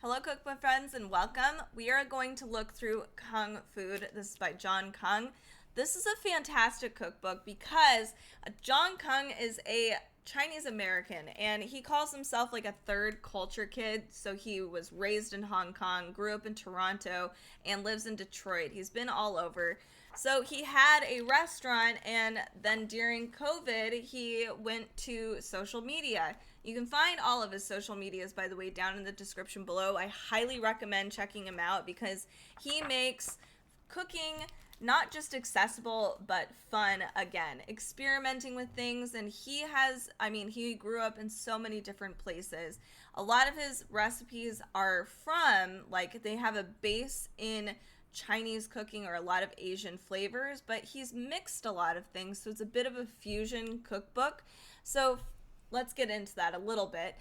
Hello, cookbook friends, and welcome. We are going to look through Kung Food. This is by John Kung. This is a fantastic cookbook because John Kung is a Chinese American and he calls himself like a third culture kid. So he was raised in Hong Kong, grew up in Toronto, and lives in Detroit. He's been all over. So he had a restaurant, and then during COVID, he went to social media. You can find all of his social medias, by the way, down in the description below. I highly recommend checking him out because he makes cooking not just accessible but fun again, experimenting with things. And he grew up in so many different places. A lot of his recipes are from, like, they have a base in Chinese cooking or a lot of Asian flavors, but he's mixed a lot of things, so it's a bit of a fusion cookbook. So let's get into that a little bit.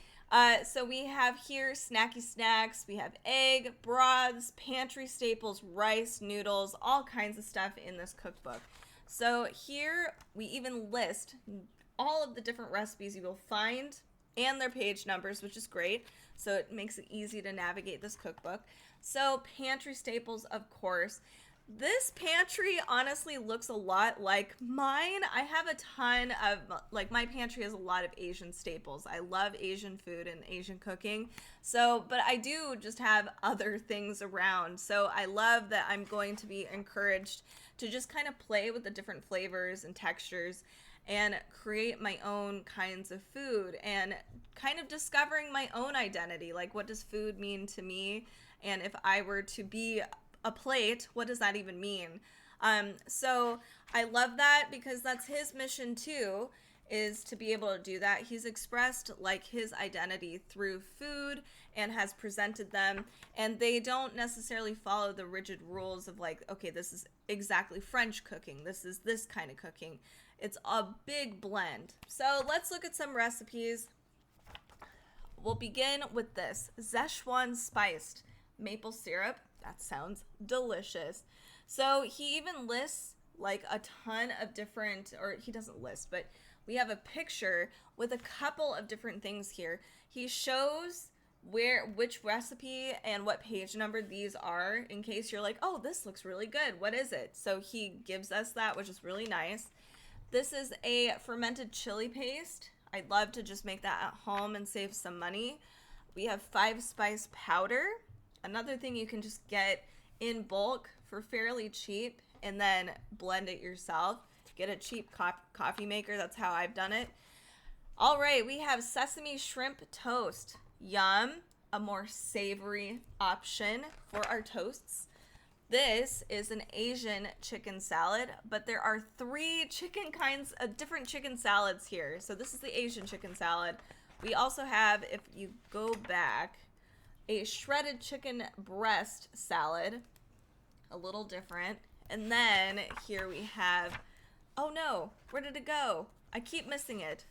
So we have here snacky snacks, we have egg, broths, pantry staples, rice, noodles, all kinds of stuff in this cookbook. So here we even list all of the different recipes you will find and their page numbers, which is great. So it makes it easy to navigate this cookbook. So pantry staples, of course. This pantry honestly looks a lot like mine. I have a ton of, like, my pantry has a lot of Asian staples. I love Asian food and Asian cooking. So, but I do just have other things around. So I love that I'm going to be encouraged to just kind of play with the different flavors and textures and create my own kinds of food and kind of discovering my own identity. Like, what does food mean to me? And if I were to be a plate, what does that even mean? So I love that because that's his mission too, is to be able to do that. He's expressed like his identity through food and has presented them, and they don't necessarily follow the rigid rules of like, okay, this is exactly French cooking, this is this kind of cooking. It's a big blend. So let's look at some recipes. We'll begin with this Szechuan spiced maple syrup. That sounds delicious. So he even lists like a ton of different, or he doesn't list, but we have a picture with a couple of different things here. He shows which recipe and what page number these are in case you're like, oh, this looks really good. What is it? So he gives us that, which is really nice. This is a fermented chili paste. I'd love to just make that at home and save some money. We have 5-spice powder. Another thing you can just get in bulk for fairly cheap and then blend it yourself. Get a cheap coffee maker. That's how I've done it. All right, we have sesame shrimp toast. Yum. A more savory option for our toasts. This is an Asian chicken salad, but there are 3 different chicken salads here. So this is the Asian chicken salad. We also have, if you go back, a shredded chicken breast salad, a little different. And then here we have, oh no, where did it go? I keep missing it.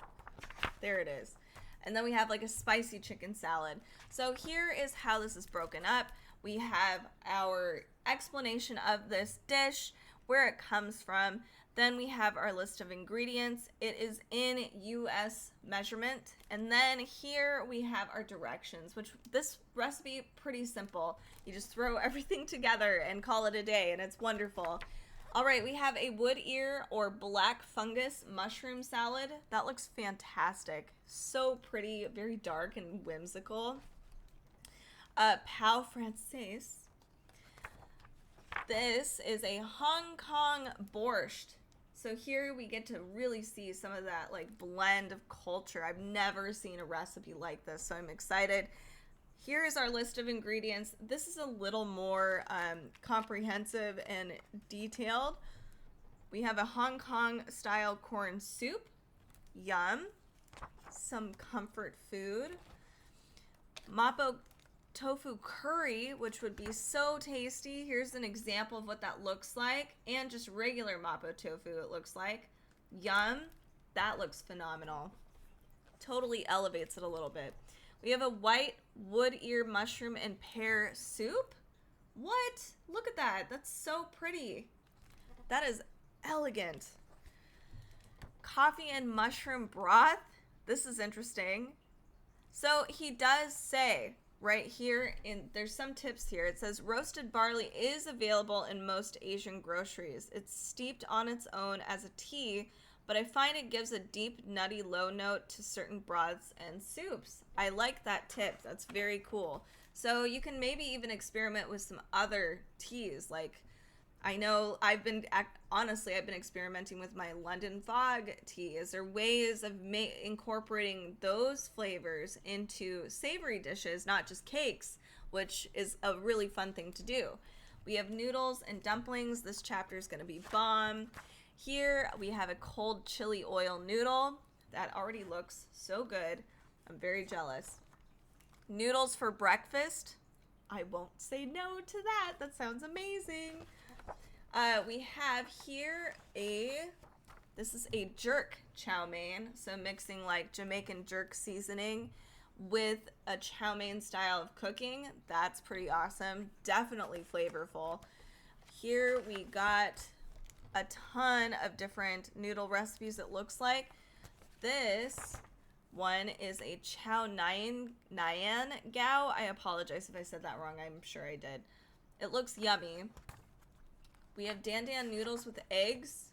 There it is. And then we have like a spicy chicken salad. So here is how this is broken up. We have our explanation of this dish, where it comes from. Then we have our list of ingredients. It is in US measurement. And then here we have our directions, which this recipe, pretty simple. You just throw everything together and call it a day, and it's wonderful. All right, we have a wood ear or black fungus mushroom salad. That looks fantastic. So pretty, very dark and whimsical. Pau Francaise. This is a Hong Kong borscht. So here we get to really see some of that like blend of culture. I've never seen a recipe like this, so I'm excited. Here is our list of ingredients. This is a little more comprehensive and detailed. We have a Hong Kong style corn soup. Yum. Some comfort food. Mapo tofu curry, which would be so tasty. Here's an example of what that looks like, and just regular mapo tofu it looks like. Yum. That looks phenomenal. Totally elevates it a little bit. We have a white wood ear mushroom and pear soup. What? Look at that. That's so pretty. That is elegant. Coffee and mushroom broth. This is interesting. So he does say right here, there's some tips here. It says roasted barley is available in most Asian groceries. It's steeped on its own as a tea, but I find it gives a deep, nutty, low note to certain broths and soups. I like that tip. That's very cool. So you can maybe even experiment with some other teas. Like, I know honestly, I've been experimenting with my London Fog tea. Is there ways of incorporating those flavors into savory dishes, not just cakes, which is a really fun thing to do. We have noodles and dumplings. This chapter is going to be bomb. Here we have a cold chili oil noodle. That already looks so good. I'm very jealous. Noodles for breakfast. I won't say no to that. That sounds amazing. We have here this is a jerk chow mein. So mixing like Jamaican jerk seasoning with a chow mein style of cooking. That's pretty awesome. Definitely flavorful. Here we got a ton of different noodle recipes, it looks like. This one is a chow nyan gao. I apologize if I said that wrong. I'm sure I did. It looks yummy. We have dan dan noodles with eggs.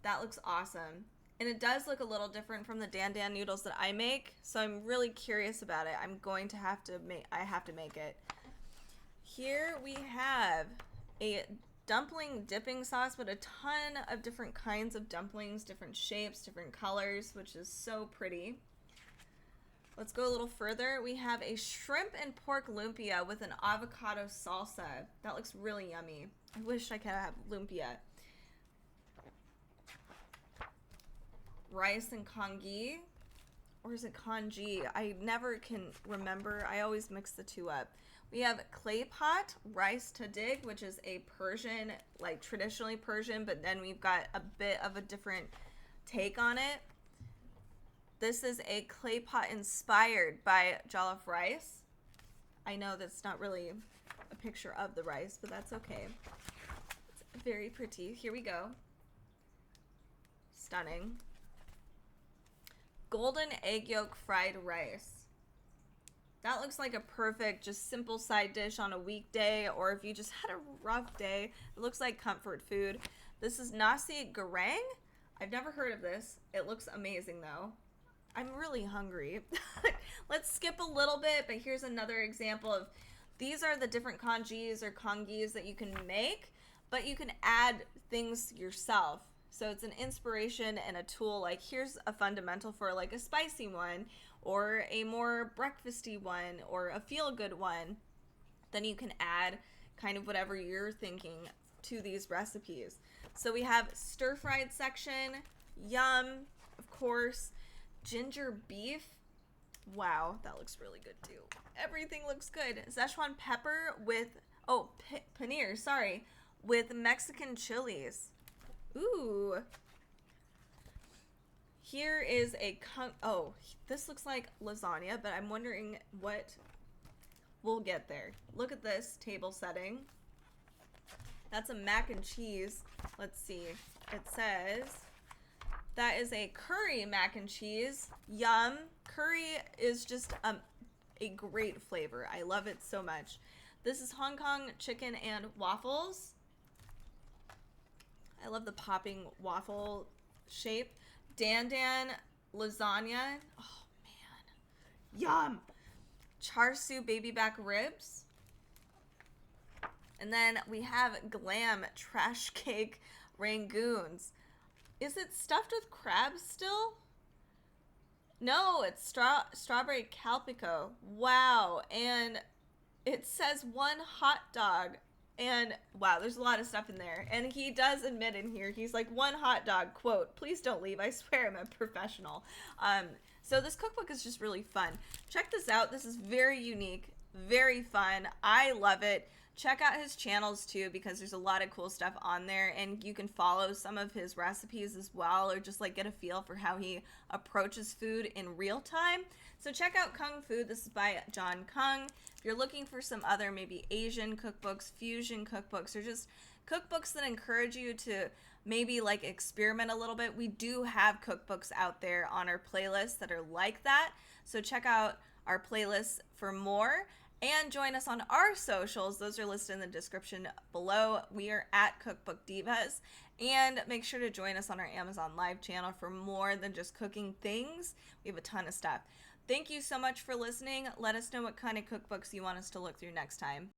That looks awesome. And it does look a little different from the dan dan noodles that I make, so I'm really curious about it. I have to make it. Here we have a dumpling dipping sauce, but a ton of different kinds of dumplings, different shapes, different colors, which is so pretty. Let's go a little further. We have a shrimp and pork lumpia with an avocado salsa. That looks really yummy. I wish I could have lumpia. Rice and congee. Or is it congee? I never can remember. I always mix the two up. We have clay pot, rice to dig, which is a Persian, like traditionally Persian, but then we've got a bit of a different take on it. This is a clay pot inspired by jollof rice. I know that's not really a picture of the rice, but that's okay. It's very pretty. Here we go. Stunning. Golden egg yolk fried rice. That looks like a perfect, just simple side dish on a weekday, or if you just had a rough day. It looks like comfort food. This is nasi goreng. I've never heard of this. It looks amazing though. I'm really hungry. Let's skip a little bit, but here's another example of, these are the different congees or congees that you can make, but you can add things yourself. So it's an inspiration and a tool. Like here's a fundamental for like a spicy one, or a more breakfasty one, or a feel-good one. Then you can add kind of whatever you're thinking to these recipes. So we have stir-fried section, yum, of course, ginger beef. Wow, that looks really good too. Everything looks good. Szechuan pepper with, paneer, sorry, with Mexican chilies. Ooh. Here is a this looks like lasagna, but I'm wondering what we'll get there. Look at this table setting. That's a mac and cheese. Let's see. It says that is a curry mac and cheese. Yum. Curry is just a great flavor. I love it so much. This is Hong Kong chicken and waffles. I love the popping waffle shape. Dan Dan lasagna. Oh man. Yum. Char siu baby back ribs. And then we have glam trash cake rangoons. Is it stuffed with crabs still? No, it's strawberry calpico. Wow. And it says one hot dog. And wow, there's a lot of stuff in there. And he does admit in here, he's like, one hot dog, quote, please don't leave. I swear I'm a professional. So this cookbook is just really fun. Check this out. This is very unique, very fun. I love it. Check out his channels too, because there's a lot of cool stuff on there, and you can follow some of his recipes as well, or just like get a feel for how he approaches food in real time. So check out Kung Food. This is by John Kung. If you're looking for some other maybe Asian cookbooks, fusion cookbooks, or just cookbooks that encourage you to maybe like experiment a little bit, we do have cookbooks out there on our playlist that are like that. So check out our playlists for more. And join us on our socials. Those are listed in the description below. We are at Cookbook Divas. And make sure to join us on our Amazon Live channel for more than just cooking things. We have a ton of stuff. Thank you so much for listening. Let us know what kind of cookbooks you want us to look through next time.